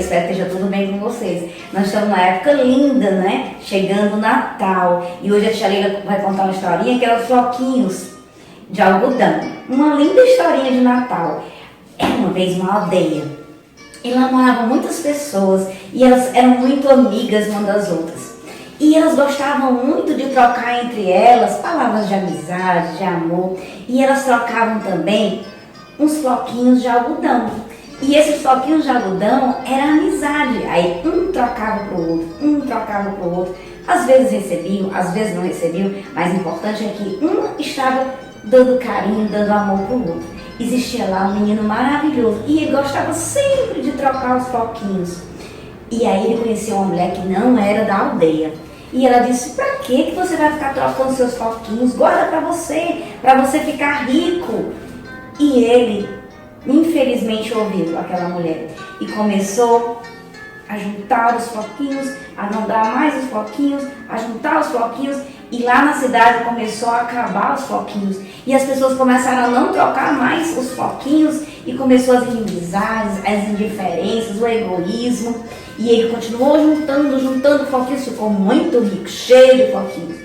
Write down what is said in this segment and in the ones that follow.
espero que esteja tudo bem com vocês. Nós estamos numa época linda, né? Chegando o Natal. E hoje a tia Leila vai contar uma historinha que é os floquinhos de algodão. Uma linda historinha de Natal. Era uma vez uma aldeia. E lá moravam muitas pessoas e elas eram muito amigas umas das outras. E elas gostavam muito de trocar entre elas palavras de amizade, de amor. E elas trocavam também uns floquinhos de algodão. E esses floquinhos de algodão era amizade. Aí um trocava pro outro, um trocava pro outro. Às vezes recebiam, às vezes não recebiam. Mas o importante é que um estava dando carinho, dando amor pro outro. Existia lá um menino maravilhoso e ele gostava sempre de trocar os floquinhos. E aí ele conheceu uma mulher que não era da aldeia. E ela disse: pra que você vai ficar trocando seus floquinhos? Guarda pra você ficar rico. E ele, infelizmente, ouviu aquela mulher e começou a juntar os floquinhos, a não dar mais os floquinhos, a juntar os floquinhos. E lá na cidade começou a acabar os floquinhos. E as pessoas começaram a não trocar mais os floquinhos e começou as inimizades, as indiferenças, o egoísmo. E ele continuou juntando floquinhos, ficou muito rico, cheio de floquinhos.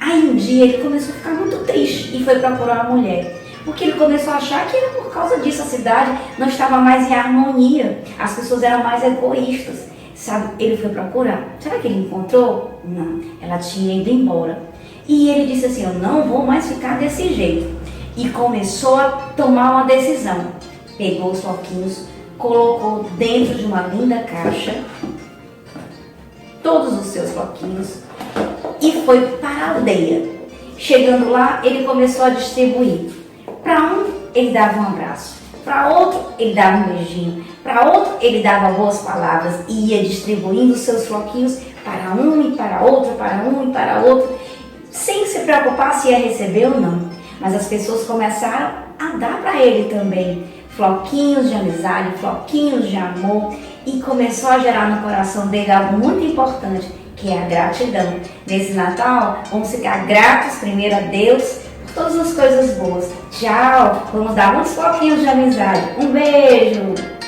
Aí um dia ele começou a ficar muito triste e foi procurar a mulher. Porque ele começou a achar que era por causa disso a cidade não estava mais em harmonia. As pessoas eram mais egoístas. Sabe, ele foi procurar. Será que ele encontrou? Não, ela tinha ido embora. E ele disse assim: eu não vou mais ficar desse jeito. E começou a tomar uma decisão. Pegou os floquinhos, colocou dentro de uma linda caixa todos os seus floquinhos e foi para a aldeia. Chegando lá, ele começou a distribuir. Para um, ele dava um abraço. Para outro, ele dava um beijinho. Para outro, ele dava boas palavras e ia distribuindo os seus floquinhos para um e para outro, para um e para outro, sem se preocupar se ia receber ou não. Mas as pessoas começaram a dar para ele também floquinhos de amizade, floquinhos de amor, e começou a gerar no coração dele algo muito importante, que é a gratidão. Nesse Natal, vamos ficar gratos primeiro a Deus por todas as coisas boas. Tchau! Vamos dar muitos floquinhos de amizade. Um beijo!